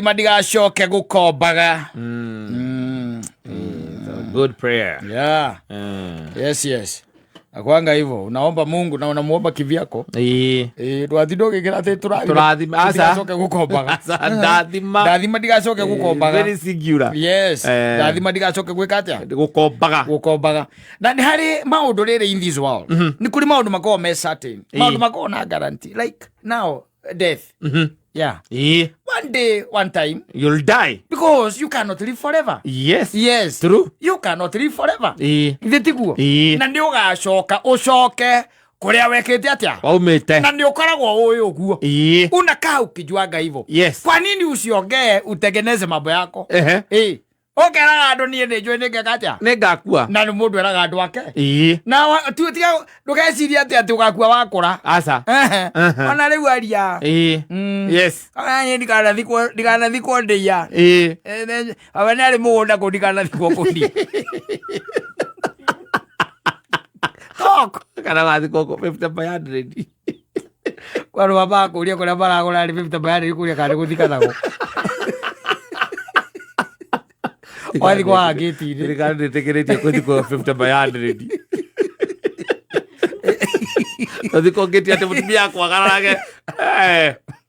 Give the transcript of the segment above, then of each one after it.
madigacoke gukombaga. Good prayer. Yeah. Yes. Akwanga hivyo, unaomba Mungu na unamuomba kivyako. Twathindwo gikira ati turathima acoke gukombaga. Ndathima ndigacoke gukombaga. Very singular. Yes. Ndathima ndigacoke gwika atia? Gukombaga. Na ni hari maundu riri in this world. Ni kuri maundu makoo me certain. Maundu makoo na guarantee. Like now, death. Yeah. One day, one time, you'll die. Because you cannot live forever. Yes. True. You cannot live forever. Ithe tiguo. Na ndi ugacoka ucoke kuria wekete atia? Waumite. Na ndi ukoragwo uyu guo. Unakaa ukijuaga hivyo. Yes. Kwa nini usiongee utengeneze mambo yako? Okera ando nie ne joine gakatia. Negakua. Na ni mundu eraga andu ake. Na tu tiga ndugeciria ati ugakua wakura. Asa. Ona riu aria. Yes. Anya ndikana thikwo ndia. Abana ari mugunda ko ndikana thikwo kundi. Talk. Kana gathi koko 50 by 100. Kwa baba kuria kuria baragura ari 50 by 100 kuria kare guthikanago. Wali kwa geti ni kandi tekeretie kuthi kwa 50 by 100. Ndiko geti ate mutumia kwa garage.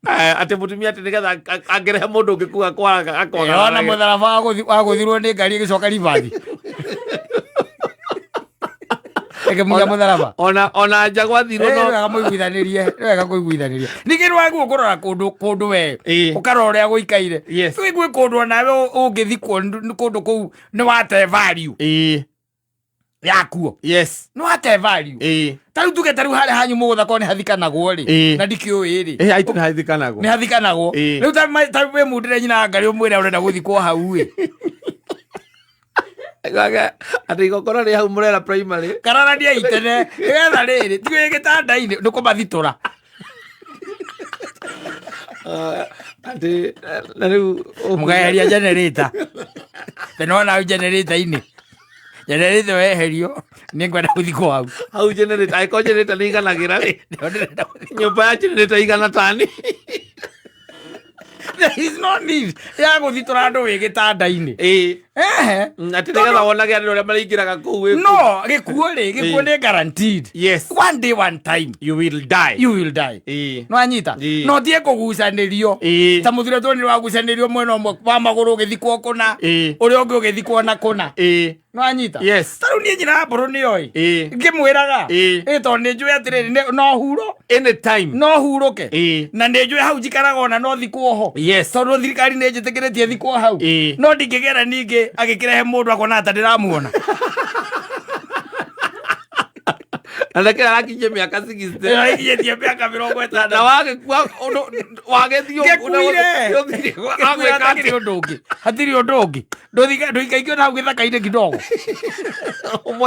Ate mutumia ate nigetha angerehe mundu ngikuga kwa garage. Ona mutharaba wa guthirwo ni ngari gicoka ribathi. Eke muga mutharaba. Ona njagwa thiro no gamuiguithanirie. Wega kuiguithanirie. Nigirwa gukorora kundu we. Ukarora ya guikaire. Wigwe kundu nawe ungithikwo kundu kuu ni wate value. Yakuo. Yes. No wate value. Taru tuge taru hale hanyu mugutha ko ni hathikanagwo ri. Na ndikio ri. Aitu ni hathikanagwo. Ni hathikanagwo. Riu taru we mundire nyina ngari umwire urenda guthikwo hau we. Gaga ati gokora ri hau murera primary. Karara dia itene. Getha riri. Tiwe gitanda-ini nukumathitura. Ati na riu mugaheria generator. Tenona generator-ini. Generator weherio ni ngwenda guthikwo hau. Hau generator aiko generator ni iganagira ri. Nyumba ya generator igana tani. There is no need. Ya guthitura andu wi gitanda-ini. Ati nigetha wonage andu aria maraingiraga kuu. No, gikuo ni guaranteed. Yes. One day, one time. You will die. No anyita. No tie kugucanirio. Ta muthire tu ni wagucanirio mwena umwe wa maguru ugithikwo kuna. Uria ungi ugithikwo na kuna. No anyita. Yes. Taru ni nyina mburu ni oi. Ngimwiraga. To ni njui atiriri no huro. Anytime. No huruke. Na ni njui hau njikaraga ona no thikwo ho. Yes. Tondu thirikari ni njitikiretie thikwo hau. No ndingigera ningi agikirehe mundu akona ata ndiramuona. Anakira akinye miaka 60. Aiye miaka 50. Na wagethio hatiri undu ungi nduikaikio na githaka-ini kidogo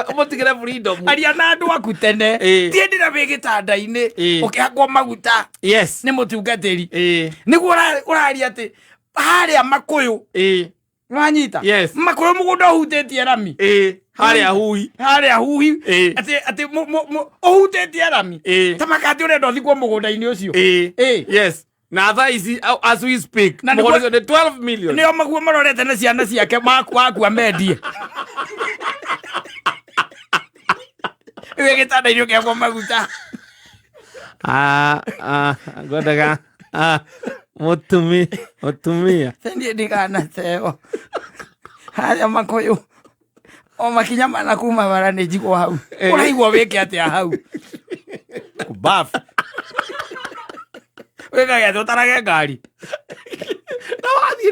umutigire freedom aria na andu aku tene tie ndira wi gitanda-ini ukihakwo maguta ni mutungatiri niguo uraria ati haria makuyu nwanyita makuyu mugunda uhutitie rami haria hui ati uhutitie rami ta makati urenda uthikwo mugunda-ini ucio yes na tha ici as we speak mugunda ni 12 million nio maguo marorete na ciana ciake makua mendie gitanda-ini ukihakwo maguta ngwendaga mutumia sendi ndigana teo haria makuyu o makinya mana kuma bara ni njigwo hau uraigwo wike atia hau kubafu wega ya tutarage ngari na wathie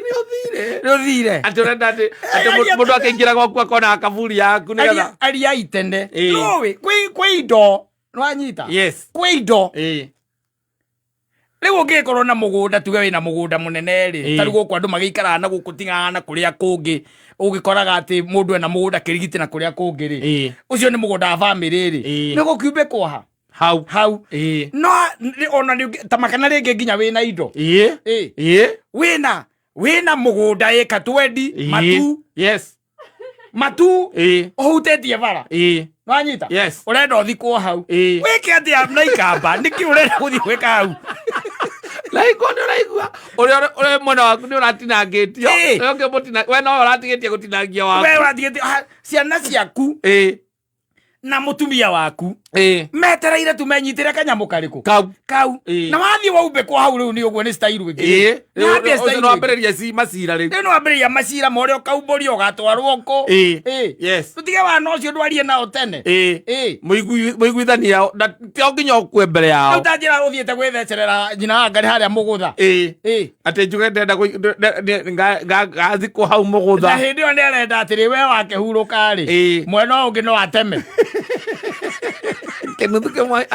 ni uthire ati urenda ati mundu akaingira gwaku akona kaburi yaku nigetha aria itende nowe kwi indo nwanyita kwi indo riu ungikorwo na mugunda tuge wina mugunda munene ri tari guku andu magiikara na guku tingana kuria kungi ugikoraga ati mundu ena mugunda kirigiti na kuria kungi ri ucio ni mugunda wa family ri ni gukiumbe kwa hau no ona ta makana ringi nginya wina indo wina mugunda eka 20 matu uhutetie bara wanyita urenda uthikwo hau wike atia na ikamba niki urenda guthi gwika hau Laiko nĩ ũraigua ũrĩa mwena waku nĩ ũratinangĩtio ũngĩ mũtina we no ũratigĩtie gũtinangia waku we ũratigĩtie ciana ciaku na mutumia waku metereire tu menyitire kanyamũ karĩkũ kau na wathiĩ waumbe kwa hau rĩu nĩ ũguo nĩ style wĩngĩ ũcio no ambĩrĩria macira rĩu rĩu no ambĩrĩria macira ma ũrĩa ũkaumbũrio ũgatwarwo kũ tũtige wana ũcio ndwarie nao tene mũiguithania tio nginya ũkue mbere yao rĩu ta njĩra ũthiĩte gwĩthecerera nyina wa Ngarĩ harĩa mũgũtha atĩ njuge ndenda gathikwo hau mũgũtha na hĩndĩ ĩyo nĩ arenda atĩrĩ we wakĩhurũka-rĩ mwena ũngĩ no ateme Kenuthu kemwe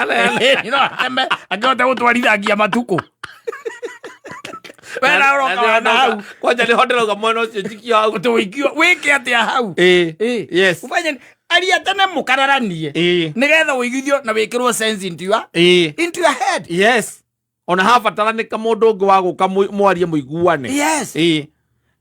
no ateme angĩhota gũtwarithagia matukũ wena ũroka na hau kwanja nĩ hondera uga mwena ũcio njikio hau tũikio wĩke atĩa hau ufanye aria tene mũkararanie nĩgetha ũigithio na wĩkĩrwo sense into your head ona habataranĩka mũndũ ũngĩ wa gũka mwarie mũiguane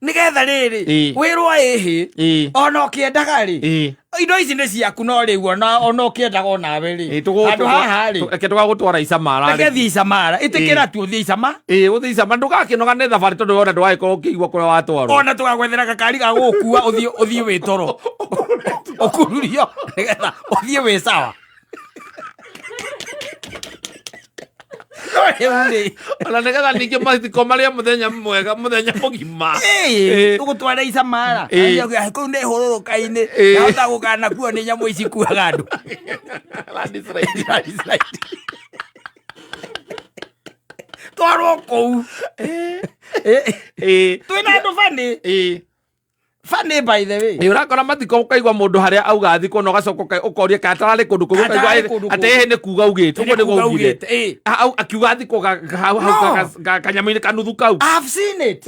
nĩgetha rĩrĩ wĩrwo ĩhĩ ona ũkĩendaga-rĩ indo ici nĩ ciaku no rĩu ona ũkĩendaga onawe-rĩ handũ haha-rĩ reke tũgagũtwara Icamara reke thiĩ Icamara ĩtĩkĩra tu ũthiĩ Icama ũthiĩ Icama ndũgakĩnoga nĩ thabarĩ tondũ wona ndũgagĩkorwo ũkĩigua kũrĩa watwarwo ona tũgagwethera gakari ga gũgũkua ũthiĩ wĩ toro ũkururio nĩgetha ũthiĩ wĩ sawa ona nĩgetha ningĩ mathiko marĩa mũthenya mwega mũthenya mũgima tũgũtwara Icamara kũu nĩ hũrũrũka-inĩ nahota gũkana kuo nĩ nyamũ ici kuaga andũ twarwo kũu twĩna andũ funny by the way ũrakora mathiko ũkaigua mũndũ harĩa auga athikwo na ũgacoka ũkoria kana atararĩ kũndũ kũu ũkaigua atĩ ĩhĩ nĩ kuga ugĩte ũguo nĩguo ugire akiuga athikwo kanyamũ-inĩ kanuthu kau I've seen it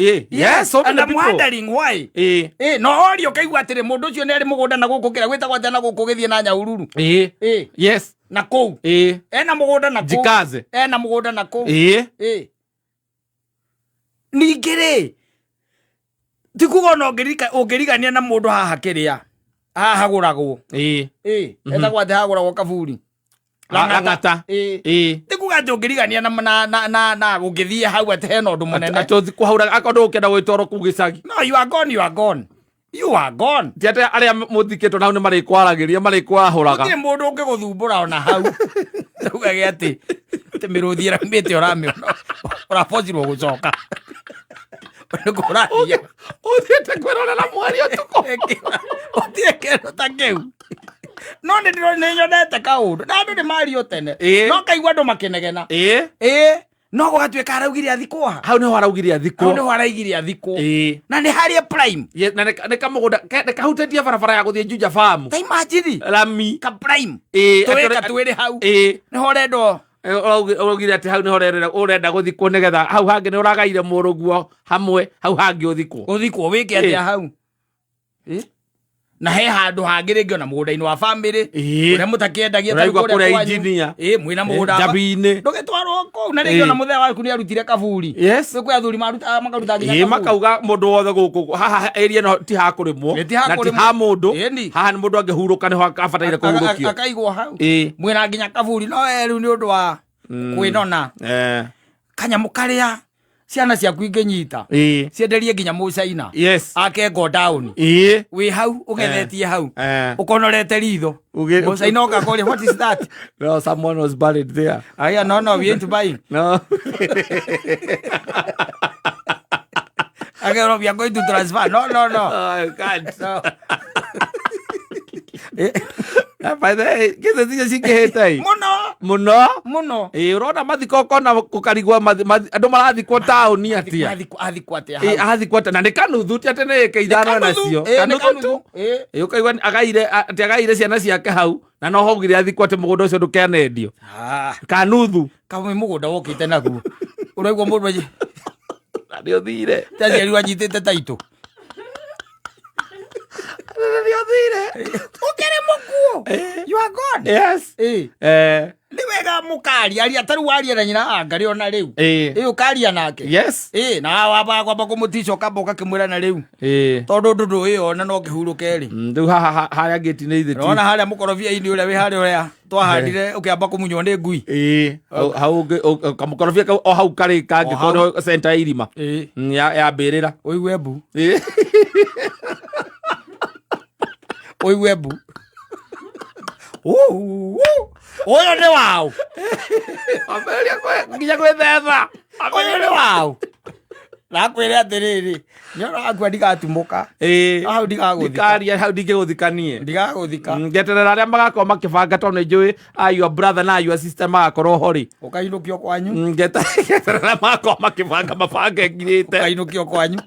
and I'm wondering why no orio kaigua atĩrĩ mũndũ ũcio nĩ arĩ mũgũnda na gũkũ kĩrĩa gwĩtagwo atĩa na gũkũ gĩthiĩ na Nyahururu na kũu ena mũgũnda na kũu Jikaze ena mũgũnda na kũu ningĩ-rĩ tikuga no ũngĩrigania na mũndũ haha kĩrĩa haha hagũragwo etagwo atĩ hagũragwo Kaburi Lang'ata tikuga atĩ ũngĩrigania na ũngĩthiĩ hau atĩ hena ũndũ mũnene kũhaura akorwo ũkĩenda gwĩtwarwo kũu gĩcagi no you are gone ti atĩ arĩa mũthikĩtwo nao nĩ marĩkwaragĩria marĩkwarahũraga gũtirĩ mũndũ ũngĩgũthumbũra ona hau tugage atĩ mĩrũthi ĩraumĩte ũrabocirwo gũcoka ũthiĩte kwĩrorera mweri ũtukũ ũthiĩ kĩndũ ta kĩu no nĩ nyonete kaũndũ na andũ nĩ mario tene no kaigua andũ makĩnegena no gũgatuĩka araugire athikwo hau nĩho araugire athikwo na nĩ harĩa prime na nĩ kamũgũnda kahutĩtie barabara ya gũthiĩ Juja Farm ta imagine Rami ka prime twĩka twĩrĩ hau nĩho ũrendwo ũraugire atĩ hau nĩho ũrenda gũthikwo nĩgetha hau hangĩ nĩ ũragaire mũrũguo hamwe hau hangĩ ũthikwo wĩke atĩa hau na he handũ hangĩ rĩngĩ ona mũgũnda-inĩ wa family ũrĩa mũtakĩendagia kũrĩa injinia mwĩna mũgũnda Njambi-inĩ ndũgĩtwarwo kũu na rĩngĩ ona mũthenya waku nĩ arutire Kaburi kwĩ athuri makaruta nginya makauga mũndũ wothe gũkũ haha area no ti ha kũrĩmwo na ti ha mũndũ haha nĩ mũndũ angĩhurũka nĩho abataire kũhurũkio akaigwo hau mwĩna nginya Kaburi no rĩu nĩ ũndũ wa kwĩnona kanyamũ karĩa ciana ciaku ingĩnyita cienderie nginya Mũcaina ake go down wĩ hau ũgethetie hau ũkonorete ritho Mũcaina ũkakoria what is that no someone was buried there no we ain't buying no again we are going to transfer no I can't no by the way kĩndũ tiga cingĩhĩte mũno ũrona mathiko ũkona gũkarigwo andũ marathikwo taũni atĩa athikwo atĩa na nĩ kanuthu ti atĩ nĩ ĩka ithano nacio kanuthu ũkaigua agaire ciana ciake hau na no haugire athikwo atĩ mũgũnda ũcio ndũkenendio kanuthu kamwe mũgũnda wokĩte naguo ũraigua mũndũ nĩ ũthire taciari wanyitĩte taitũ ukere mukuo you are gone yes niwe wega mukari ali ataru wali na nyina ngari ona riu ukari nake yes na waba kwamba kumutico kamboka kimwira na riu tondu ndudu iyo na no kihuruke ri ndu haria gate ni ithiti ona haria mukorofia ini uria wi haria uria twahandire ukiamba kumunywo ni ngui hau kamukorofia o hau kari kangi kono center irima ya mbirira oigue mbu oigue mbu oyo ni wao nginya gwithetha oyo ni wao nakwire atiriri nyona akwa ndigatumuka hau ndikaria hau ndingiguthikanie ndigaguthika ngeterera aria magakorwo makibanga tondu njui your brother na your sister magakorwo hori ukainukio kwanyu ngeterera magakorwo makibanga mabange ngirite ukainukio kwanyu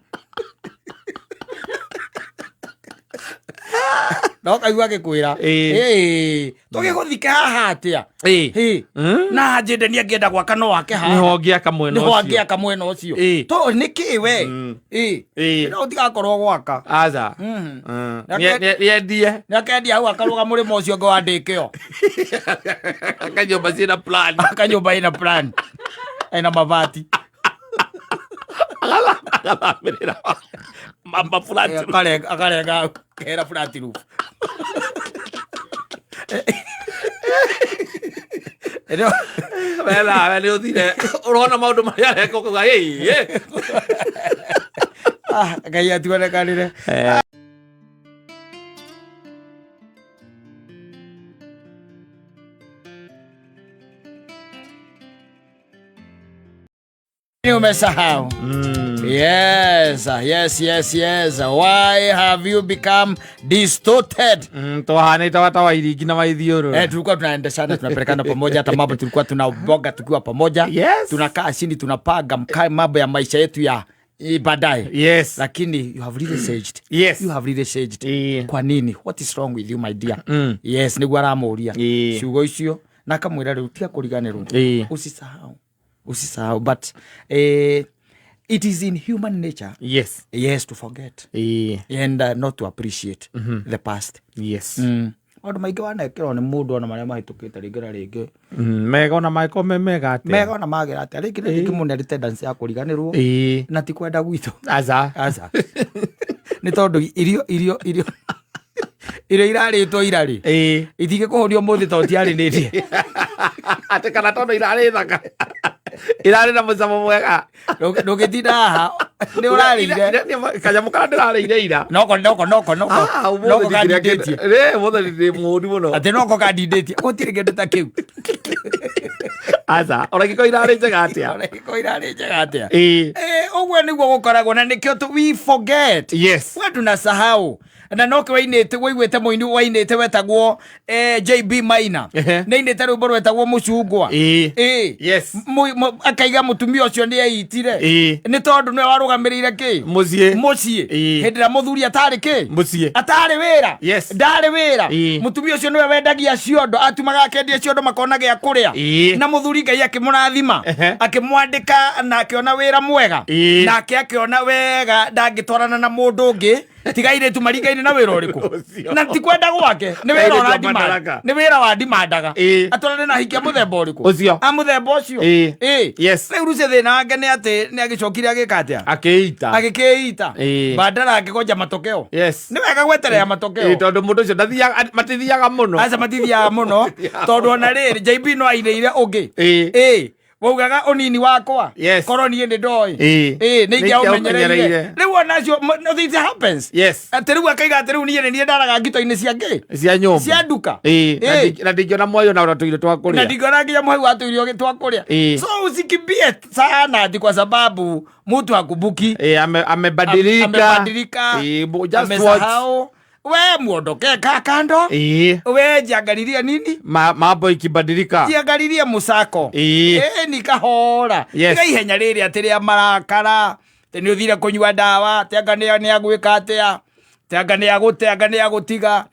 no kaigua gikwira tugiguthika haha atia na njinde ni angienda gwaka no wake haha niho ngiaka mwena ucio to niki we no tigakorwo gwaka aza niendie nakendia hau akaruga murimo ucio ngo andikio akanyumba ina plan ina mabati agathambirira mamba flat akarenga kera flat roof wela uthire urona maundu maria areka kuga Ngai atuonekanire umesahau. Yes. Why have you become distorted? Tohanita wata wa irigi na maithioro. Tulikuwa tunaendeshana, tunapelekana pamoja, hata mambo tulikuwa tunaboga tukiwa pamoja. Yes. Tunakaa chini tunapanga mambo ya maisha yetu ya baadaye. Yes. Lakini you have really changed. Yes. You have really changed. Kwa nini? What is wrong with you, my dear? Yes, niguo aramuria. Ciugo icio na kamwira riu tia kuriganirwo. Usisahau, but it is in human nature to forget and not to appreciate the past. Maundu maingi wanekirwo ni mundu ona maria mahitukite ringi na ringi mega ona maiko mega atia mega ona magira atia ringi na ringi mundu tendency ya kuriganirwo na ti kwenda gwitu aza ni tondu irio iraritwo irari itingikuhurio muthi to tiarinĩtie ati kana tondu irari thaka irari na mucamo mwega ndugitinda haha ni urarire kanyamu kana ndirarire ira noko kandidĩtie mothe ndi mũũru mũno ati noko kandidĩtie gũtirĩ kĩndũ ta kĩu aca ona gĩko irarĩ njega atia ũguo nĩguo gũkoragwo na nĩkĩo we forget we tunasahau na noke waiguĩte mũini wainĩte wetagwo JB Maina nĩinĩte rwĩmbo rwetagwo Mũcungwa akaiga mũtumia ũcio nĩeitire nĩ tondũ nĩwe warũgamĩrĩire kĩ mũciĩ hĩndĩ ĩrĩa mũthuri atarĩ kĩ atarĩ wĩra ndarĩ wĩra mũtumia ũcio nĩwe wendagia ciondo atumaga akendia ciondo makona gĩa kũrĩa na mũthuri Ngai akĩmũrathima akĩmwandĩka na akĩona wĩra mwega nake akĩona wega ndangĩtwarana na mũndũ ũngĩ tiga airĩtu maringaine na wĩra ũrĩkũ na ti kwenda gwake nĩ wĩra wa ndimandaga atwarane na hikia mũthemba ũrĩkũ mũthemba ũcio rĩu ruce thĩna wake nĩ atĩ nĩ agĩcokire agĩka atĩa agĩkĩita bandara akĩgonja matokeo nĩ wega gweterera matokeo tondũ mũndũ ũcio matithiaga mũno aca matithiaga mũno tondũ ona rĩrĩ JB no ainĩire ũngĩ waugaga ũnini wakwa korwo niĩ nĩ ndoĩ nĩ ingĩaũmenyereire rĩu onacio this happens atĩ rĩu akaiga atĩ rĩu niĩ nĩ niĩ ndaraga ngito-inĩ ciake cia nduka na ndingĩona mwayo na tũirio twa kũrĩa na ndingĩona nginya mwayo wa tũirio twa kũrĩa so usikimbie sana ati kwa sababu mtu hakumbuki amebadilika amesahau we muondoke kando we jiangalilie nini mambo ikibadilika jiangalilie musako nikahora tiga ihenya rĩrĩ atĩ rĩa marakara nĩ ũthire kũnyua ndawa tianga nĩ agwĩka atĩa tianga nĩ agũtiga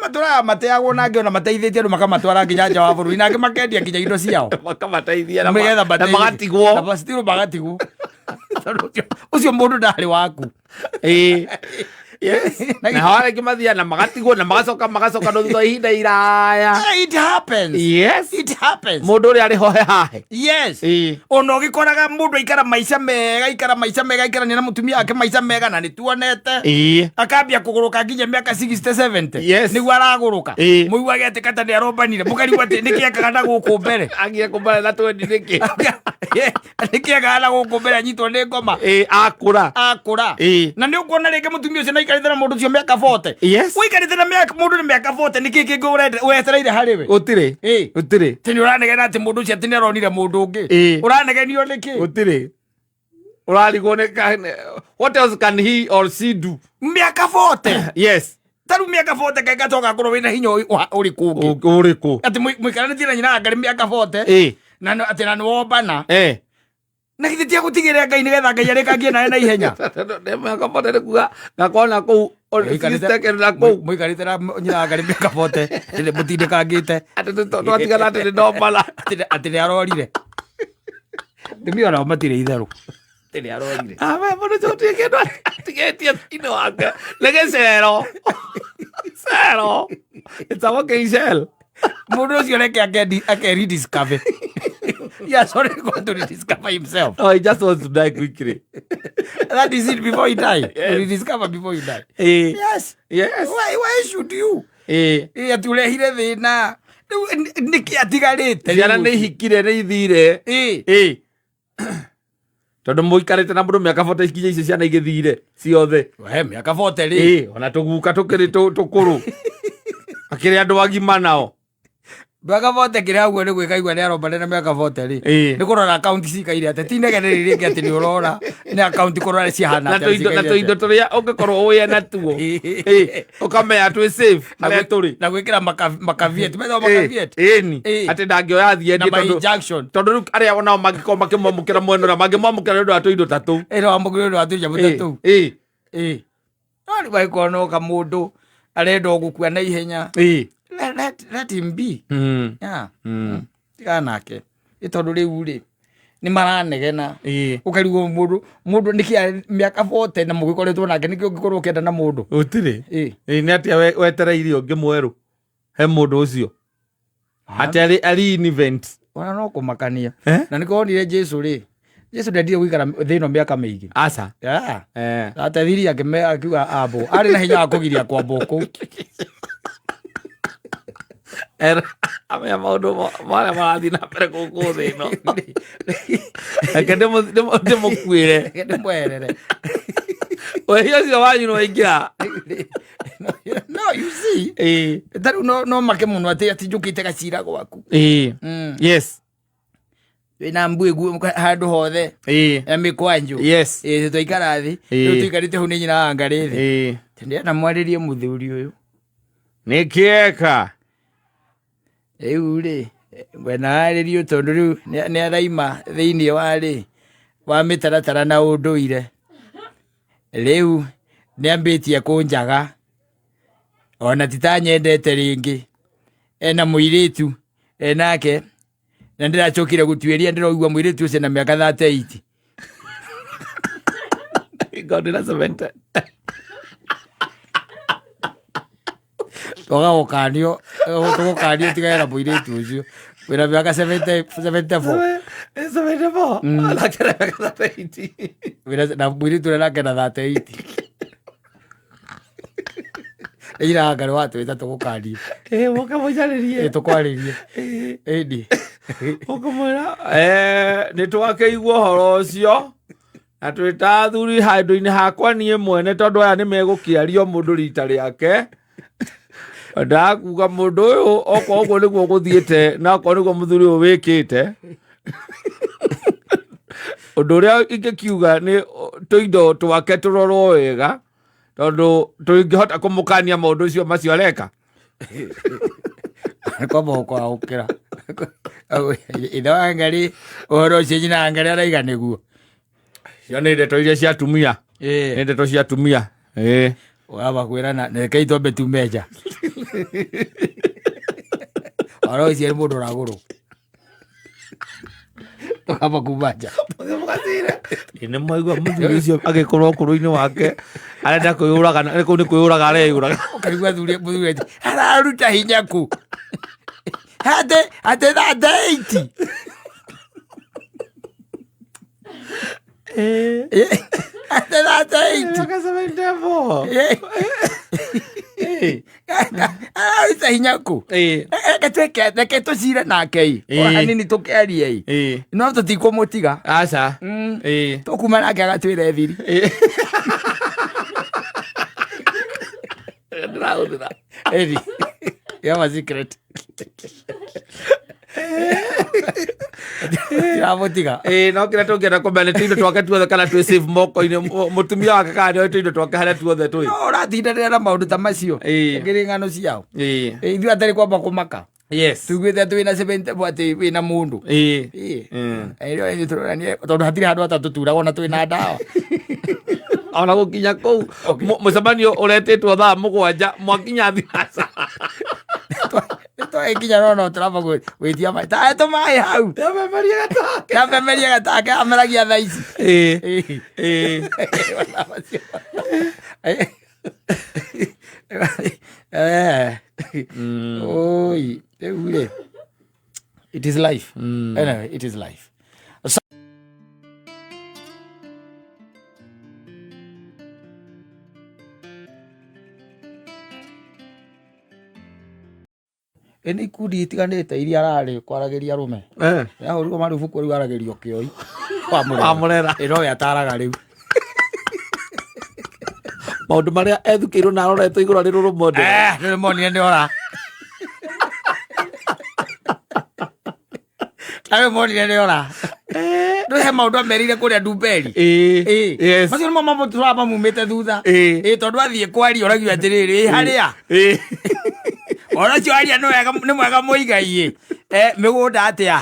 matũraga mateagwo na angĩ ona mateithĩtie andũ makamatwara nginya nja wa bũrũri na angĩ makendia nginya indo ciao makamateithia na magatigwo magatigwo ũcio mũndũ ndarĩ waku Yes. Na hawale kimathia na magatigwo na magacoka no thutha ihinda iraya. It happens. Yes. It happens. Mundu uri ari hohe hahe. Yes. Ono gikoraga mundu ikara maisha mega ikara ni na mutumia ake maisha mega na ni tuonete. Akambia kuguruka nginya miaka 60 70. Yes. Ni waraguruka. Muigwa gete kata ni arobanire. Mukari wate niki akaga guku mbere. Agia kumbara na 20 niki. Niki akaga guku mbere nyitwo ni ngoma. Akura. Na ni ukuona rege mutumia ucio na ikarite na mundu ucio miaka 40. Yes. Wikarite na miaka mundu ni miaka 40 niki kingi uretereire hariwe. Utire. Tini uranegena ati mundu ucio tini aronire mundu ungi. Uranegenio niki? Utire. Urarigwo ni what else can he or she do? Miaka 40. Yes. Taru miaka 40 kaika toka kuro wina hinya uri kungi. Uri ku. Ati muikarane tina nyina ngari miaka 40. Na ati na wombana. Na githiti agutigire Ngai nigetha Ngai arekangie nawe na ihenya. Miaka 40 kuga ngakona ku muikarite na nyina ngari miaka 40. Tile mutindikangite. Ati twatigana ati ndombala. Ati ni arorire. Ndimi ona matire itheru. Tini arorire. Mundu chotie kindu atigetie thini wake. Lege cero. Cero. It's a working shell. Mundu ucio reke ake rediscover. Yeah, sorry, going to rediscover himself. Oh, he just wants to die quickly. That is it before he die. Yes. To rediscover before he die. Yes. Yes. Why should you? Atulehire thina. Niki atigarite. Ciana nĩ ihikire nĩ ithire. Tondu muikarite na mundu miaka 40 ikinya icio ciana igithire ciothe. We miaka 40 ri. Ona tuguka tukiri tukuru. Akiri andu agima nao. Miaka 40 kiri aguo ni gwikaigua ni arombane na miaka 40 ri. Ni kurora account cikaire ate tinegene ringi ati ni urora ni account kurora cihana ate. Na tuindo turia ungikorwo uye na tuo. Ukamenya twi safe na turi. Na gwikira makaviet. Metho makaviet. Ati ndangioya thie ndi tondu riu aria onao magiko makimomukira mwena na magimomukira ndu atuindo tatu. Wamukira ndu atuindo mutatu. Ari waikono ka mundu arenda gukua na ihenya. Let him be. Yeah. Tiganake. Itondu riu ri ni maranegena. Ukarigwo mundu niki miaka 40 na mugikoretwo nake niki ungikorwo kenda na mundu. Utire. Ni atia wetereire ungi mweru. He mundu ucio. Ati ari in event. Ona no kumakania. Na niko onire Jesu ri. Jesu ndendire gwikara thino miaka miingi. Aca. Atathiria akiuga abo. Ari na hinya wa kugiria kwamba ku. Amea maundu maria marathi na mbere guku thi no. Ake ndimukuire. Ndimwerere. Wewe ucio wanyu no ingira. No, you see. Taru no make muno ati njukite gacira gwaku. Yes. Wina mbugu handu hothe. Mikwanju. Yes. Twaikara thi. Tuikarite hu ni nyina ngari thi. Tende na mwaririe muthuri uyu. Nikieka. Ri wena aririo tondu riu ni araima thiini wa mitaratara na unduire. Riu ni ambitie kunjaga. Ona titanyendete ringi. Ena muiritu enake na ndirachokire gutuiria ndiroigwa muiritu ucio na miaka 38. God is a mentor. Tugagukanio tigaira muiritu ucio wina miaka 74. 74. Lakini miaka 38. Wina na muiritu nake na 38. Ira ngari watu wita tugukania. Woka mujaririe. Tukwaririe. Edi. Okamwira ni twakeigua horo ucio. Na twita thuri handu-ini hakwa nie mwene tondu aya ni megukiario mundu rita riake. Ndakuga mundu uyu okwa uguo niguo guthiite na okwa niguo muthuri uyu wikite. Undu uria ingikiuga ni tuindo twake turorwo wega tondu tungihota kumukania maundu ucio macio areka. Kwamba kwa ukira. Ida ngari uhoro ucio nyina ngari araiga niguo. Cio ni ndeto iria cia atumia. Ni ndeto cia atumia. Waba kwira na rekei tombe tumeja. Oro ucio ni mundu raguru. tukamba kumaja mugacira ine mwaigua muthuri ucio agikorwo ukuru-ini wake arenda kwiyuraga ni kwiyuraga areyuraga ukaigua muthuri araruta hinya ku ate that 80 arauta hinya ku reke tucire nake hanini tukerie no tutikumutiga aca tukuma nake agatwire thiri ndiraurira you have a secret tiramutiga no kira tungienda kumenya tindo twake tuothe kana twi save moko-ini mutumia wake kana ndio tindo twake haria tuothe twi uratindanira na maundu ta macio ngiri ng'ano ciao ithuĩ atari kwamba kumaka tugwite twina 70 ati wina mundu ĩrĩa tũroranie tondu hatiri handu atatuturagwo ona twina ndawa ona gukinya kuu mucemanio uretitwo thaa 7 mwakinya thinaca twakinya no turamba gwitia mai ta tumai hau yamemeria gatake ameragia thaa ici oi rĩu-rĩ it is life anyway it is life eni ikundi itiganite iria ararĩ kwarageria rume yahũrirwo marubuku rĩu aragerio kĩoi wamũrera ĩno yataraga rĩu maũndũ marĩa ethukĩirwo na aroretwo igũrũ rĩrũ rũmonde nĩmonire nĩora nawe monire nĩora ndũhe maũndũ amerire kũrĩa Ndumberi macio nĩmo mamũtũraga mamumĩte thutha tondũ athiĩ kwaria ũragio atĩrĩrĩ harĩa ona cio aria nĩ mwega mũigai mĩgũnda atĩa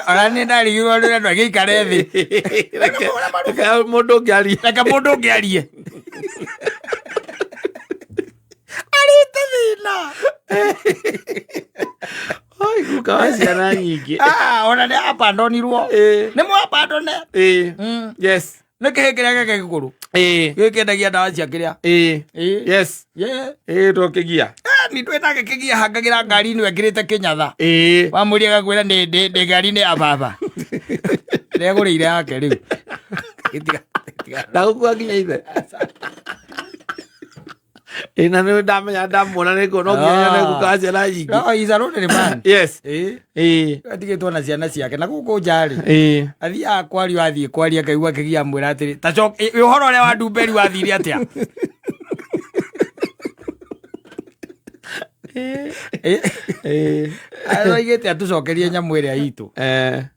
ona nĩ ndarigirwo nĩ andũ agĩikare thĩ reke mũndũ ũngĩ arie arĩte thĩna guka wa ciana nyingĩ ona nĩ abandonirwo nĩ mwabandone yes nä kä hä kä rä a gä gäkå gä kendagia ndawa cia kä rä a tåkä gia nä twä tage kä gia hangagä ra ngari-inä wekä te kä nyatha wamå ria gakwä ra ndä ngari-inä ya baba rä agå rä ire yake rä u ndagå kua nginya ithe na nä ndamenya ndamuona nä kå nonginya ciana nyingĩ izarå nä rä man atigä two na ciana ciake na gå kå njarä athiaga kwario athiä kwaria ngaigua kä gia mwä ra atä rä å horo å rä a wa Ndumberi wathire atä a aigä te atå cokerie nyamå ä rä a itå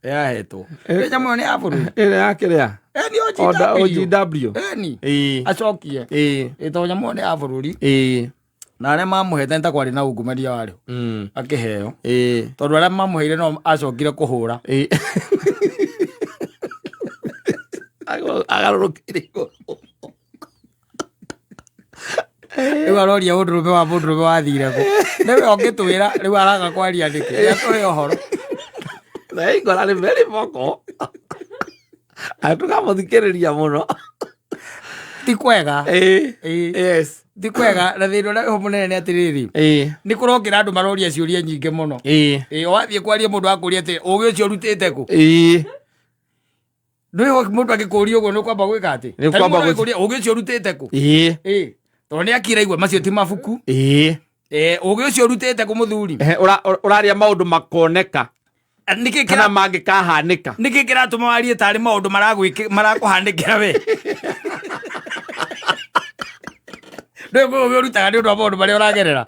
yahetwo nyamå ä yo nä ya bå rå ri yakä rä a OGW acokie to nyamå ä yo nä ya bå rå ri na arĩa mamå hete nä ta kwarä na ungumania warä akä heo tondå arĩa mamå heire no acokire kå hå ra agarå rå kä rä rä u aroria å ndå rå me wa må ndå rå me wathire kå nä we å ngä twä ra rä u araga kwaria nä kä atå he å horo ngora nä merä moko atå kamå thikä rä ria må no ti kwega ti kwega na thä rä å må nene nä atä rä rä nä kå rongä ra andå maroria ciå nyingä må no wathiä kwaria må ndå akå ria atä å gä å cio rutä te kå ndå må ndå agä kå ria å guo nä kwamba gwä ka atä å gä å cio rutä te kå tondå nä akiraigua macio ti mabuku å gä å cio rutä te kå må thuri å raria maå ndå makoneka kana mangä kahanä ka nä kä kä ratå ma warie tarä maå ndå marakå hanä kä ra we ndå å gä å rutaga nä å ndå wa maå ndå marä a å ragerera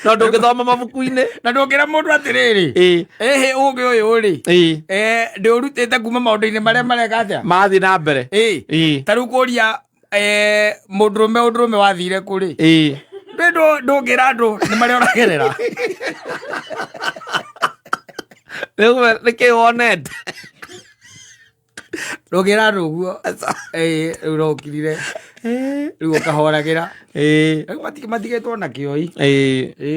no ndå ngä thoma mabuku-inä na ndå ngä ra må ndå atä rä rä ä å gä å yå rä ndä å rutä te kuma maå ndå-inä marä a mareka atä a mathiä na mbere ta rä u kå ria må ndå rå me wathire kå rä ndå ngä ra andå nä marä a å ragerera nä kä wonete Rogera ruguo. Urokirire. Rugo kahoragera. Matigetwo na kioi.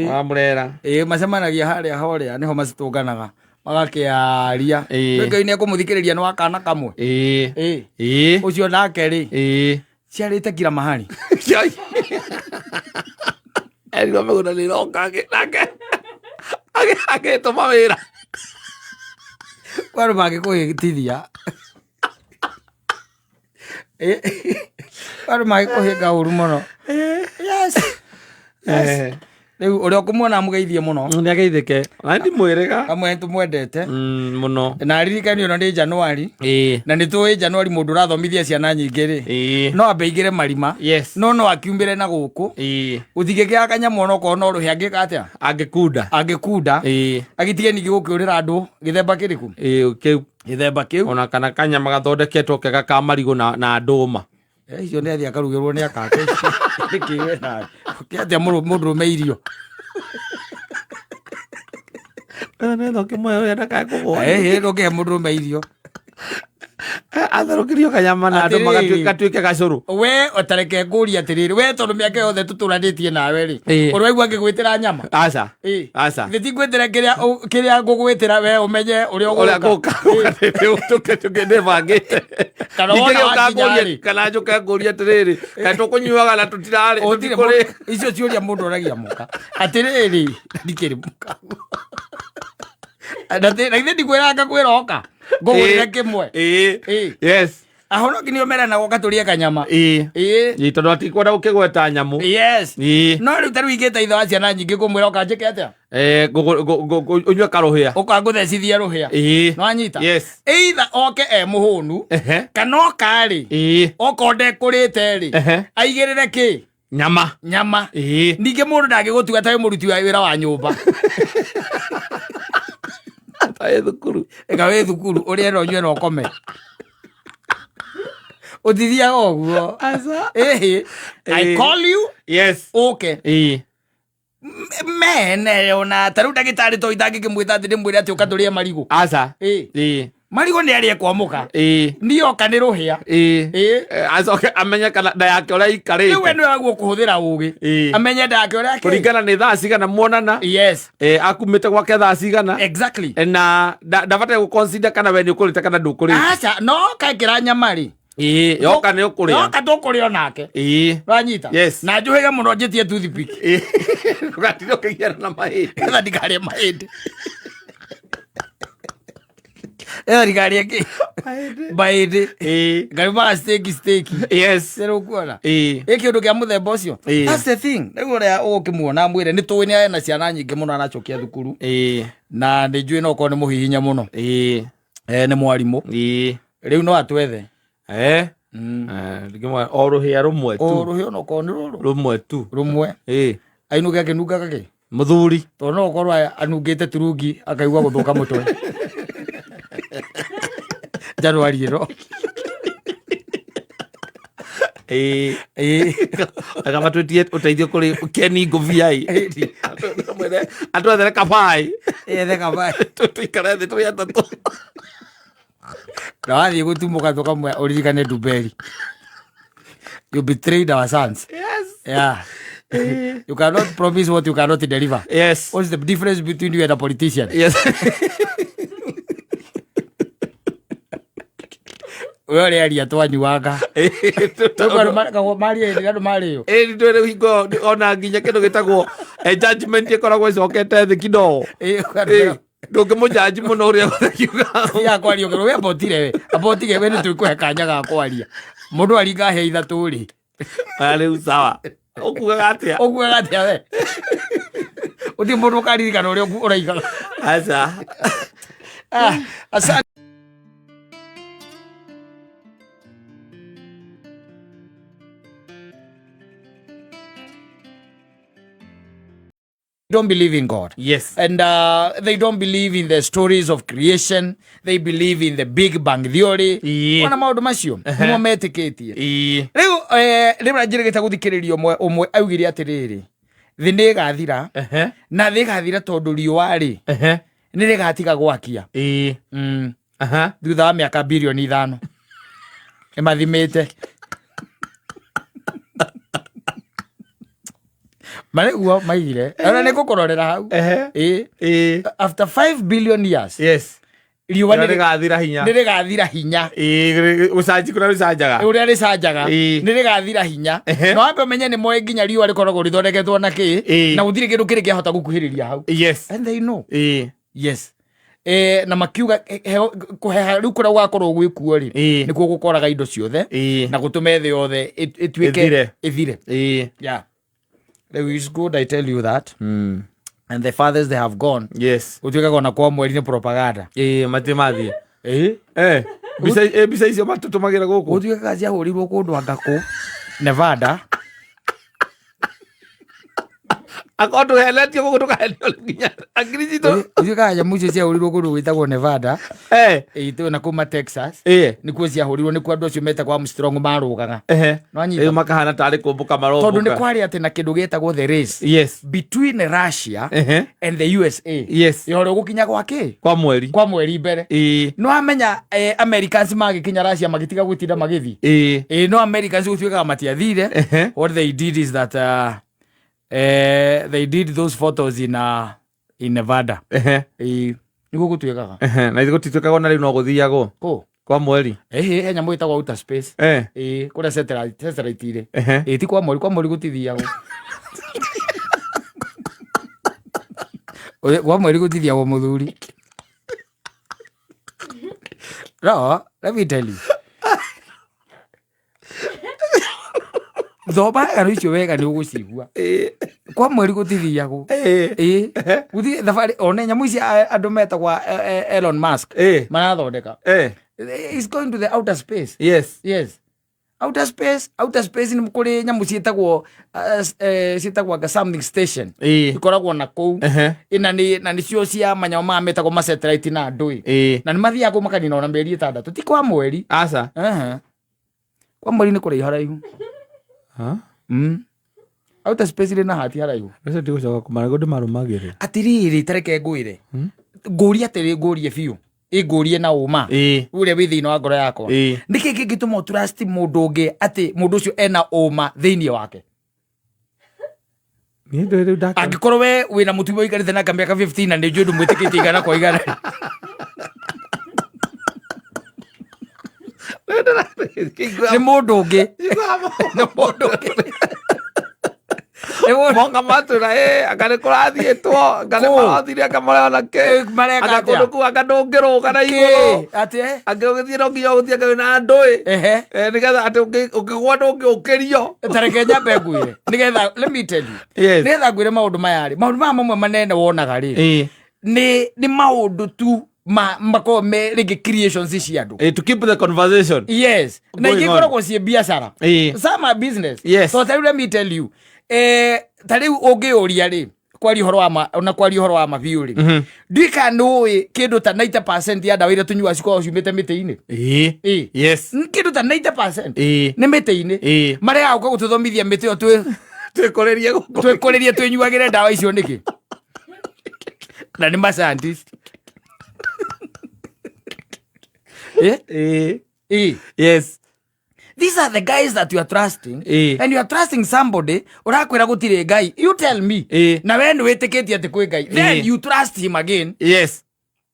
Wamurera. Macemanagia haria horia niho macitunganaga. Magakiaria. Ngai ni ekumuthikiriria no akana kamwe. Ucio nake ri. Ciarite kila mahali. Eri wameguna ni roka nake. Agituma wira. Kwaru magikuhitithia. Kwaru magikuhinga uru muno. Yes. Riu uri okumuona mugeithie muno. Ni ageithike. Na ndi mwirega. Amwe tumwendete. Muno. Na ririkani no ndi Januari. Na ni tuwe Januari mundu rathomithia ciana nyingi ri. No abeigire marima. No akiumbire na guku. Uthigike akanyamu no ko no ruhi angika atia. Agikunda. Agitige ningi gukiurira andu githemba kiriku. Kiu. Githemba kiu. Ona kana kanyama gathondeketwo kega ka marigo na nduma. Icio nĩ athia karugirwo nĩ akake kiwe na kiatia mundu meirio ne thoke moyo ya ndaka kugo roke mundu meirio atharukirio kanyama na andu magatuike gacuru we otareke nguria atiriri we tondu miake yothe tuturanitie nawe ri uri waigua ngigwitira nyama aca ngitigwitira kiria ngugwitira we umenye uri uguka tuke bangite kana njuke nguria atiriri kana tukunyuaga na tutirari icio ciuria mundu oragia muka atiriri ndikiri muka na ithe ndikwiranga kwiroka ngugurire kimwe yes ahono kinio mera na goka turie kanyama tondu atikwenda ukigweta nyamu no riu taru igite itho acia na nyingi kumwira ukanjike atia unywe karuhia ukanguthecithia ruhia no anyita either oke muhunu kana okari okonde kurite ri aigirire ki nyama ninge mundu ndagigutuga tawe muruti wa wira wa nyumba Ega thukuru uri ero nywe no kome Udithia oguo I call you okay mene ona taru ndagitari to itangi kimwita ati ndimwira ati ukaturia marigo marigo ni ari ekwamuka ndioka ni ruhia acoke amenya kana nda yake ora ikarite ni we ni waguo kuhuthira ugi amenya nda yake ora kuringana ni thaa cigana muonana akumite gwake thaa cigana exactly na ndabate gu consider kana we ni ukurite kana ndukurite acha no kaikira nyamari yoka ni ukuria yoka tukuria nake ranyita na njuhiga muno njitie toothpick ugatiro kigira na mahindi kana ndikaria mahindi Rigari yake baide garima steak sero kuona kiundu kia muthemba ucio that's the thing niguo ria ukimuona mwire ni tuwi ni na ciana nyingi muno anachokia thukuru na ni njui no ko ni muhihinya muno ni mwarimu riu no atwethe ndikimwa oruhia rumwe tu oruhia no ko ni rumwe ainuga kinuga kake muthuri to no korwa anungite turungi akaigua guthuka mutwe Januari ro akaba twetie uteithio kuri Keni Ngoviai atu athere kabai tuikare thi twi atatu rathi gutumuka tukamwe uririkane Duberi you betrayed our sons you cannot promise what you cannot deliver what's the difference between you and a politician Wewe alia twani waka. Tokoro mari ndigano mari yo. Ndwere hingo ona nginya kindu gitagwo judgment ikoragwo icokete thi kido. Ndoke mo judge muno ria kiuga. Ya kwario kero we abotire we ni tuikuhe kanya ga kwaria. Mundu aringa he ithatu ri. Ari sawa. Okuga atia we. Uti mundu karirikana uri uraiga. Asa don't believe in God. And they don't believe in the stories of creation. They believe in the Big Bang Theory. Wana maundu macio mo metiketie. Riu njirigita guthikiririo umwe augire atiriri thi ni gathira na thi gathira tondu riua ri ni rigatiga gwakia thutha wa mĩaka birioni 5 nĩmathimĩte marĩguo maigire ona nĩngũkũrorera hau after 5 billion years riũa nĩrĩgathira hinya ũcanji kũrĩa rĩcanjaga ũrĩa rĩcanjaga nĩrĩgathira hinya no wambe ũmenye nĩ moĩ nginya riũa rĩkoragwo rĩthondeketwo na kĩ na gũtirĩ kĩndũ kĩrĩ kĩahota gũkuhĩrĩria hau and they know na makiuga kũheha rĩu kũrĩa gũgakorwo gwĩkuo rĩ nĩkuo gũkoraga indo ciothe na gũtũme thĩ yothe ĩtuĩke ĩthire rĩu is good I tell you that and the fathers they have gone gũtuĩkaga ona kwa mweri nĩ propaganda matimathiĩ mbica icio matũtũmagĩra gũkũ gũtuĩkaga ciahũrirwo kũndũ angakũ Nevada akondo heletio gũkũ tũkahenio nginya angiricitũ gũtuĩkaga nyamũ icio ciahũrirwo kũndũ gwĩtagwo Nevada na kuma Texas nĩkuo ciahũrirwo nĩkuo andũ acio metagwo Armstrong marũgaga makahana tarĩ kũmbũka maromboka tondũ nĩ kwarĩ atĩ na kĩndũ gĩtagwo the race between Russia and the USA yore gũkinya gwakĩ kwa mweri mbere no amenya Americans magĩkinya Russia magĩtiga gwĩtinda magĩthiĩ no Americans gũtuĩkaga matiathire what they did is that they did those photos in Nevada nĩguo gũtuĩkaga na ithuĩ gũtituĩkaga na rĩu no gũthiagwo kwa mweri he nyamũ ĩtagwo outer space kũrĩa satellite irĩ ti kwa mweri gũtithiagwo kwa mweri gũtithiagwo mũthuri no let me tell you thoma ngano icio wega nĩ ũgũcigua kwa mweri gũtithiagwo gũthiĩ thabarĩ one nyamũ ici andũ metagwo Elon Musk marathondeka is going to the outer space outer space nĩ kũrĩ nyamũ ciĩtagwo something station ikoragwo na kũu na nĩcio cia manyamũ maya metagwo ma satellite na ndũĩ na nĩ mathiaga kũu makanina ona mĩeri 6 ti kwa mweri kwa mweri nĩ kũrĩ haraihu outer space rĩ na hati haraihu rĩcio ndigũcoka kũmaragwo ndĩmarũmagĩrĩ atirĩrĩ tareke ngwĩre ngũria atĩrĩ ngũrie biũ ĩngũrie na ũma ũrĩa wĩ thĩinĩ wa ngoro yakwa nĩkĩ kĩngĩtũma trust mũndũ ũngĩ atĩ mũndũ ũcio ena ũma thĩinĩ wake angĩkorwo we wĩna mũtumia ũikarĩte na mĩaka 15 na nĩ njũĩ ndũmwĩtĩkĩtie igana kwa igana nĩ mũndũ ũngĩ monga matũra akanĩ kũrathiĩtwo akanĩ marathire akamorana akakũndũ kũu akandũngĩrũga na igũrũ angĩ ũgĩthiĩ no nginya ũgũthiĩ akawĩ na ndũĩ nĩgetha atĩ ũkĩgwa ndũngĩũkĩrio tareke nyambe ngwĩre nĩgetha let me tell you nĩgetha ngwĩre maũndũ maya rĩ maũndũ maya mamwe manene wonaga rĩ nĩ maũndũ tu makorwo me rĩngĩ creations cia andũ to keep the conversation na ingĩ ikoragwo ciĩ biacara some are business so tarĩu let me tell you tarĩu ũngĩũria rĩ kwaria ũhoro wa mabiũ rĩ nduĩka nũĩ kĩndũ ta 90% ya ndawa iria tũnyuaga cikoragwo ciumĩte mĩtĩ-inĩ kĩndũ ta 90% nĩ mĩtĩ-inĩ marĩa gũka gũtũthomithia mĩtĩ ĩyo twĩkũrĩrie twĩnyuagĩre ndawa icio nĩkĩ na nĩ ma-scientist these are the guys that you are trusting and you are trusting somebody urakwĩra gũtirĩ Ngai you tell me na we nĩwĩtĩkĩtie atĩ kwĩ Ngai then you trust him again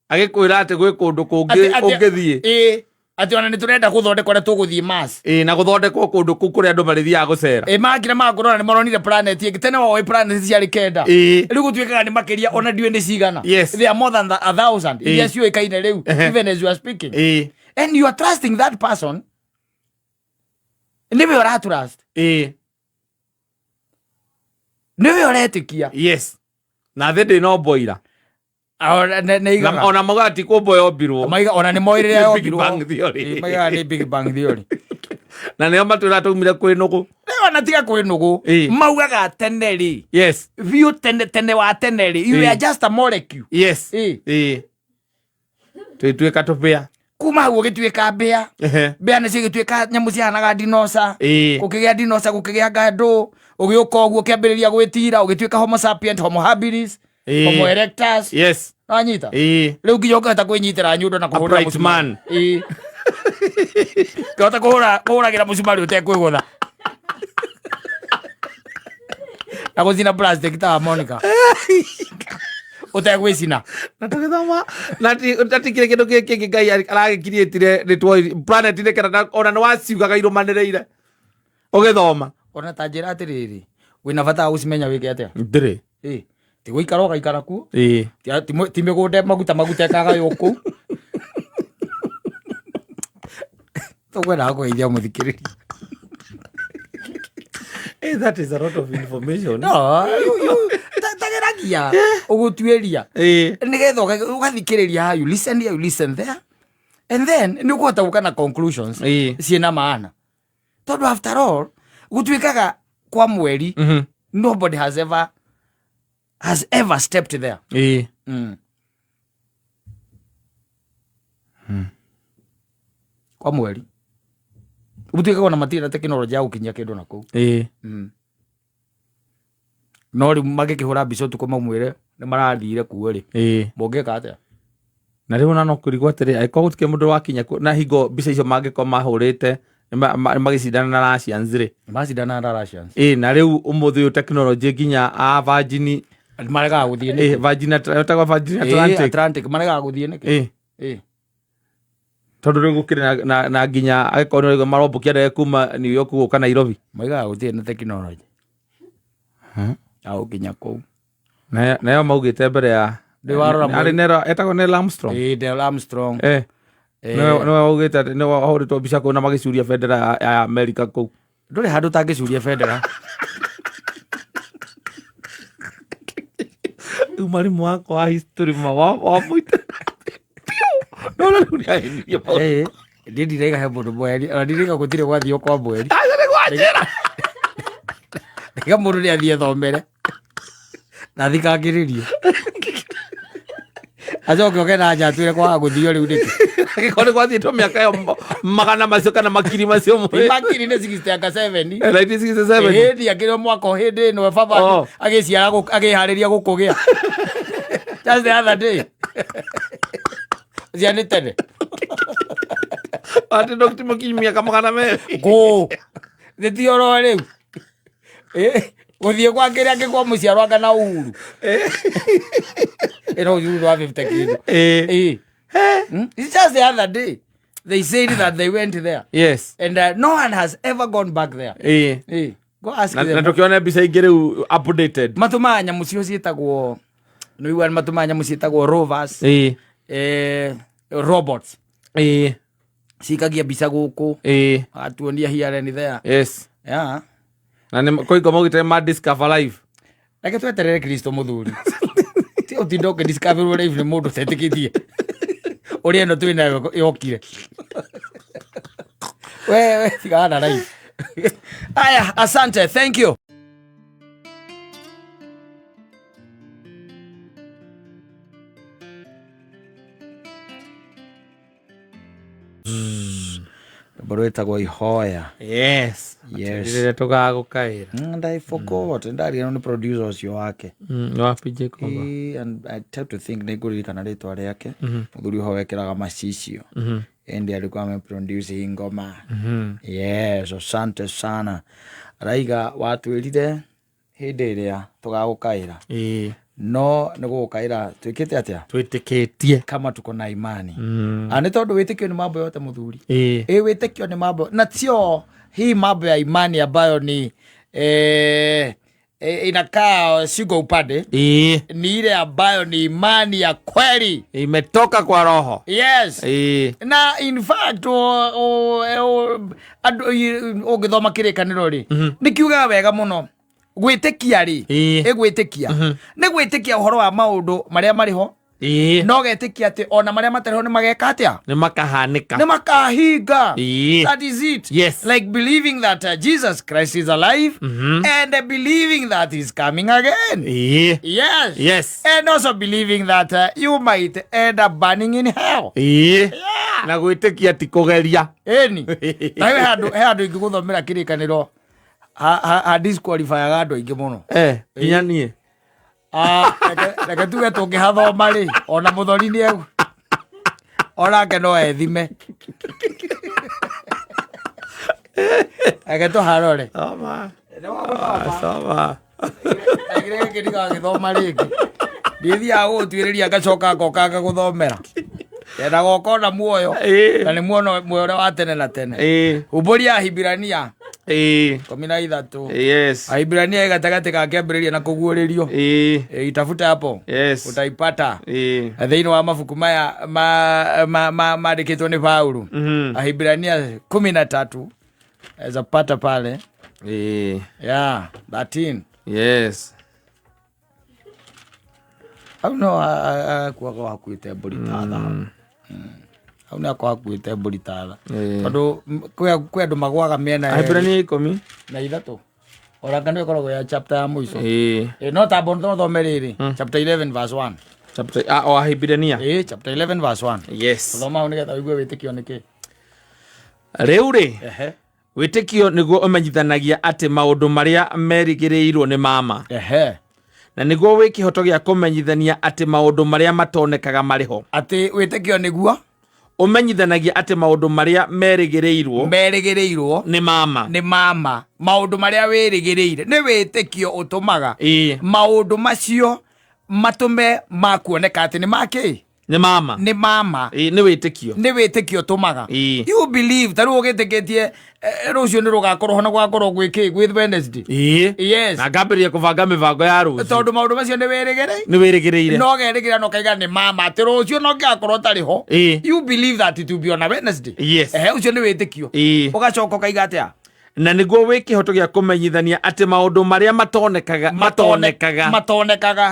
agĩkwĩra atĩ gwĩ kũndũ kũngĩ ũngĩthiĩ atĩ ona nĩtũrenda gũthondekwo ũrĩa tũgũthiĩ Mars na gũthondekwo kũndũ kũu kũrĩa andũ marĩthiaga gũcera makire makũrora nĩ maronire planet ĩngĩ tene woĩ planet ciarĩ 9 rĩu gũtuĩkaga nĩ makĩria ona ndiũĩ nĩ cigana they are more than 1,000 iria ciũĩkaine rĩu even as you are speaking and you are trusting that person nĩwe ũratrust nĩwe ũretĩkia na thĩ ndĩnomboira ona mauga ti kũmbo yombirwo ona nĩ moĩ rĩrĩa yombirwo maigaga nĩ Big Bang Theory na nĩo matwĩra tũmire kwĩ nũgũ ona tiga kwĩ nũgũ maugaga tene rĩ biũ tene wa tene rĩ you are just a molecule twĩtuĩka tũbĩa kuma hau ũgĩtuĩka mbĩa mbĩa nĩcio igĩtuĩka nyamũ cihanaga dinosa gũkĩgĩa dinosa gũkĩgĩa ngandũ ũgĩũka ũguo ũkĩambĩrĩria gwĩtira ũgĩtuĩka homo sapient homo habilis homo erectus Anyita. Leo kijoka ta kwenyitira nyundo na kuhura musumari. Kota kuhura gira musumari utekwigutha. Na kuzina plastic ta Monica. Utegwicina. Na tugithoma nati kire kindu kiki Ngai aragikirietire ritwa planet ine kana ona no waciugaga irumanereire. Ugithoma. Ona ta njira atiriri. Wina bata ucimenya wike atia. Ndire. Ti guikara ugaikara ku. Ti migude maguta ekaga yuku. Tugwera kuithia muthikiriri. That is a lot of information. No, tageragia ugutueria nigetha ugathikiriria you listen here, you listen there, and then ni ukuhota guka na conclusions ciina maana. Tondu after all gutuikaga kwa mweri nobody has ever stepped there. Kwa mweri gutuikaga na matira teknology ya gukinyia kindu na ku no ri magikihura mbica tuko mamwire ni marathire kuo ri mungika atia na riu na no kurigwo atiri aiko gutike mundu wakinya na hingo mbica icio mangiko mahurite magicindana na Russians ri macindana na Russians na riu umuthi uyu technology nginya a Virgin marega guthie ni Virgin Atlantic marega guthie ni tondu riu gukire na nginya agiko no marombokia ndege kuma New York guka Nairobi marega guthie ni technology au kinya kou na yo maugite mbere ya ari nero etagwo Neil Armstrong Neil Armstrong no augite no ahoritwo mbica kou na magicuria bendera ya America kou nduri handu tangicuria bendera umarimu wako wa history wa muite no nduria ndirega he mundu mweri ona ndirega gutire gwathio kwa mweri gwajira ega mundu ni athie thomere na thikagiririo ajoke okena njatwire kwa guthio riu ndiki gikore gwathietwo miaka yo magana macio kana makiri macio makiri ni 67 1967 hindi akiro mwaka hindi no baba agiciara agihariria gukugia just the other day ziani tene ati Dr. Mokinyi miaka magana me go thitioro riu guthie kwa kiria ngikwa muciarwa kana Uhuru ero Uhuru wa 50 kilo it's just the other day they said that they went there yes and no one has ever gone back there go ask them na tukiona mbica ingĩ rĩu updated matuma nyamu cio ciĩtagwo no iwan matuma nyamu ciĩtagwo rovers robots cikagia mbica gũkũ atuonia here and there yes yeah na nĩ koigo mogite ma discover live reke tweterere Kristo muthuri ti utindoke discover live ni mundu tetikitie uri eno twina yokire we tigana live aya asante thank you baro etagwo ihoya yes ndire tugagukaira and I forgot ndari no producer ucio wake no apije komba and I tend to think neguri kana ritwa riake muthuri ho wekeraga macicio endi alikuwa ameproduce ngoma yes asante sana raiga watwirire hindi iria tugagukaira no nigugukaira twikite atia twitikitie kama tuko na imani ani tondu witikio ni mambo yote muthuri witikio ni mambo na tio hii mambo ya imani ambayo ni inakaa sigo upande ni ile ambayo ni imani ya kweli imetoka kwa roho yes na in fact ugithoma kirikaniro ri nikiuga wega muno gwitikia ri igwitikia ni gwitikia uhoro wa maundu maria mariho no getikia ati ona maria matariho ni mageka atia ni makahanika ni makahinga that is it yes like believing that Jesus Christ is alive and believing that he's coming again yes yes and also believing that you might end up burning in hell na gwitikia ti kugeria eni na he andu ingi guthomera kirikaniro ha disqualify andu ingi muno kinya nie reke tuge tũngĩhathoma rĩ ona mũthoni nĩ onake no ethime reke tũharore gĩkĩ ndigagĩthoma rĩngĩ ndĩthiaga gũgũtuĩrĩria ngacoka ngoka ngagũthomera enda goka ona muoyo na nĩ muoyo ũrĩa wa tene na tene humbũria Ahibirania 13 Ahibirania gatagatĩ ka kĩambĩrĩria na kũguũrĩrio itafuta hapo utaipata thĩinĩ wa mabuku maya mandĩkĩtwo nĩ Paulo Ahibirania 13 zapata pale 13 au no akuaga wakuĩte mbũri tatha au nĩ akwa hakuĩte mbũri tatha tondũ kwĩ andũ magwaga mĩena Ahibirania 13 oranga nĩ ĩkoragwo ya chapter ya mũico no tambo thome rĩrĩ chapter 11 verse 1 chapter Ahibirania chapter 11 verse 1 thoma hau nĩgetha ũigue wĩtĩkio nĩkĩ rĩu rĩ wĩtĩkio nĩguo ũmenyithanagia atĩ maũndũ marĩa merĩgĩrĩirwo nĩ mama na nĩguo wĩ kĩhoto gĩa kũmenyithania atĩ maũndũ marĩa matonekaga marĩho atĩ wĩtĩkio nĩguo ũmenyithanagia atĩ maũndũ marĩa merĩgĩrĩirwo nĩ mama maũndũ marĩa wĩrĩgĩrĩire nĩ wĩtĩkio ũtũmaga maũndũ macio matũme makuoneka atĩ nĩ makĩ nĩ mama nĩ wĩtĩkio ũtũmaga you believe tarũ ũgĩtĩkĩtie rũciũ nĩ rũgakorwo hona gwakorwo gwĩkĩ with Wednesday na ngambĩrĩria kũbanga mĩbango ya rũciũ tondũ maũndũ macio nĩ wĩrĩgĩrĩire no gerĩgĩra no kaiga nĩ mama atĩ rũciũ no ngĩakorwo tarĩ ho you believe that it will be on a Wednesday ũcio nĩ wĩtĩkio ũgacoka ũkaiga atĩa na nĩguo wĩ kĩhoto gĩa kũmenyithania atĩ maũndũ marĩa matonekaga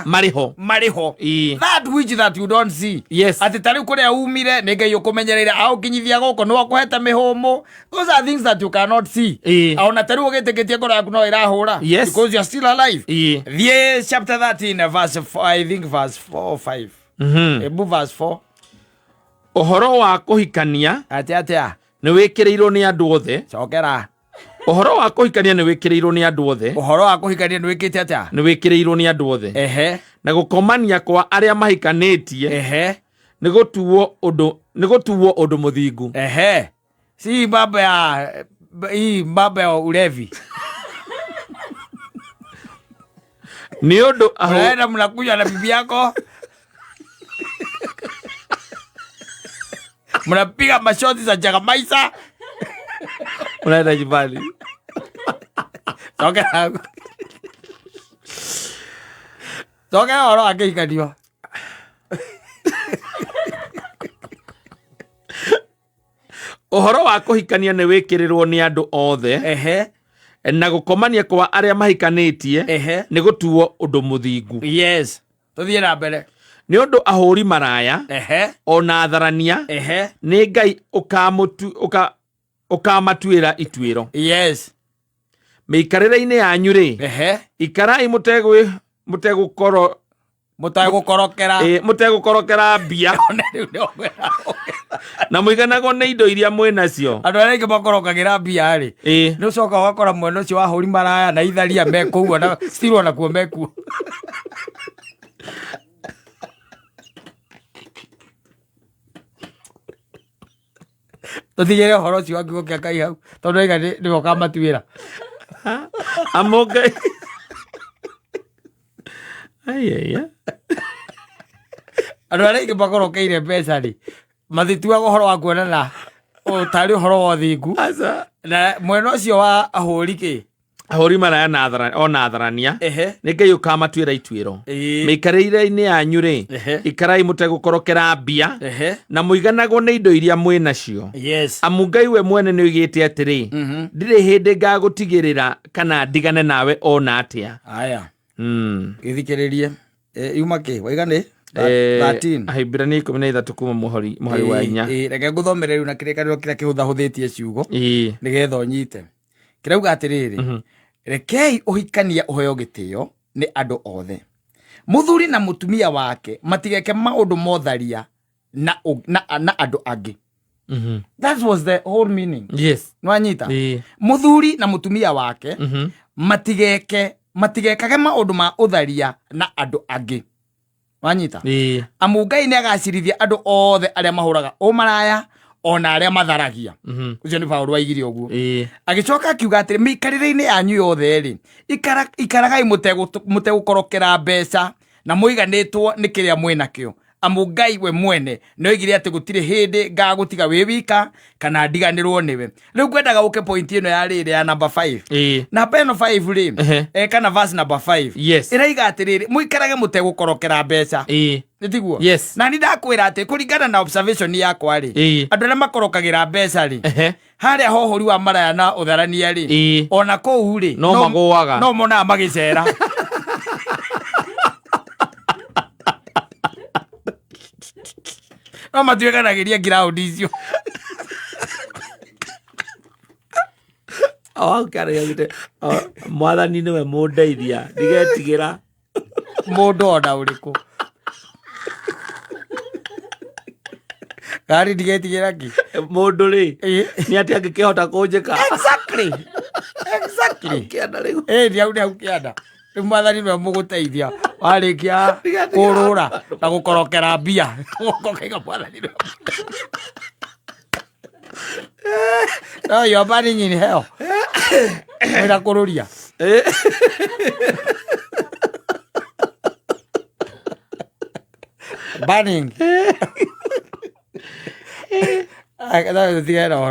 marĩho that which that you don't see atĩ tarĩu kũrĩa umire nĩ Ngai ũkũmenyereire aũkinyithia gũkũ nĩ wakũhete mĩhũmũ those are things that you cannot see ona tarĩu ũgĩtĩkĩtie ngoro yaku no ĩrahũra because you are still alive thiĩ chapter 13 verse 4 I think verse 4 or 5 ebu verse 4 ũhoro wa kũhikania atĩa nĩ wĩkĩrĩirwo nĩ andũ othe cokera ũhoro wa kũhikania nĩ wĩkĩrĩirwo nĩ andũ othe nĩ wĩkĩte atĩa nĩ wĩkĩrĩirwo nĩ andũ othe na gũkomania kwa arĩa mahikanĩtie nĩ gũtuwo ũndũ mũthingu si baba ya ulevi ni ũndũ unaenda mnakuja na bibi yako mnapiga mashoti za Jagamaisa unaenda jibali toke oro akĩhikanio ũhoro wa kũhikania nĩ wĩkĩrĩrwo nĩ andũ othe na gũkomania kwa arĩa mahikanĩtie nĩ gũtuwo ũndũ mũthingu tũthiĩ na mbere nĩ ũndũ ahũri maraya ona atharania nĩ Ngai ũkamatuĩra ituĩro mĩikarĩre-inĩ yanyu rĩ ikarai mũtegũkorokera mbia na mũiganagwo nĩ indo iria mwĩnacio andũ arĩa aingĩ makorokagĩra mbia rĩ nĩ ũcoka ũgakora mwena ũcio wa hũri maraya na itharia mekuo na stirwo nakuo mekuo tũthigĩre ũhoro ũcio wa kiugo kĩa Ngai hau tondũ aiga nĩwe ũkamatuĩra amongai andũ arĩa aingĩ makorokeire mbeca rĩ mathituaga ũhoro wa kuonana tarĩ ũhoro wa ũthingu na mwena ũcio wa ahũri ahũri maraya na atharania nĩ Ngai ũkamatuĩra ituĩro mĩikarĩre-inĩ yanyu rĩ ikarai mũtegũkorokera mbia na mũiganagwo nĩ indo iria mwĩnacio amu Ngai we mwene nĩ oigĩte atĩrĩ ndirĩ hĩndĩ ngagũtigĩrĩra kana ndigane nawe ona atĩa gĩthikĩrĩrie yuma kĩ waiganĩ 13 Ahibirania 13 kuma mũhari wa 4 reke ngũthomere rĩu na kĩrĩkanĩro kĩrĩa kĩhũthahũthĩtie ciugo nĩgetha ũnyite kĩrauga atĩrĩrĩ rekei ũhikania ũheo gĩtĩo nĩ andũ othe mũthuri na mũtumia wake matigeke maũndũ motharia na andũ angĩ that was the whole meaning yes nwanyita mũthuri na mũtumia wake matigeke matigekage maundu ma utharia na andu angi wanyita amu Ngai ni agacirithia andu othe aria mahuraga umaraya ona aria matharagia ucio ni Paulo aigire uguo agicoka akiuga atiri mikarire-ini yanyu yothe ri ikaragai mutegukorokera mbeca na muiganitwo ni kiria mwinakio amu Ngai we mwene no igire ati gutire hindi ngagutiga wi wika kana ndiganirwo niwe riu kwendaga uke point ino ya riri ya number 5 na peno 5 ri kana verse number 5 iraiga atiriri muikarage mutegukorokera mbeca nitiguo na ni ndakwira ati kuringana na observation yakwa ri andu aria makorokagira mbeca ri haria hohori wa maraya na utharania ri ona kou ri no maguaga no mona magicera no matuikanagiria ground icio mwathani niwe mundeithia ndigetigira mundu ona uriku gari ndigetigira ki mundu ri ni ati angikihota kunjika exactly kianda riu ndiau kianda riu mwathani niwe muguteithia warikia kurura na gukorokera mbia gukokaiga mwathani niwe no yo bani nyini heo wira kururia banning I thought it was the end of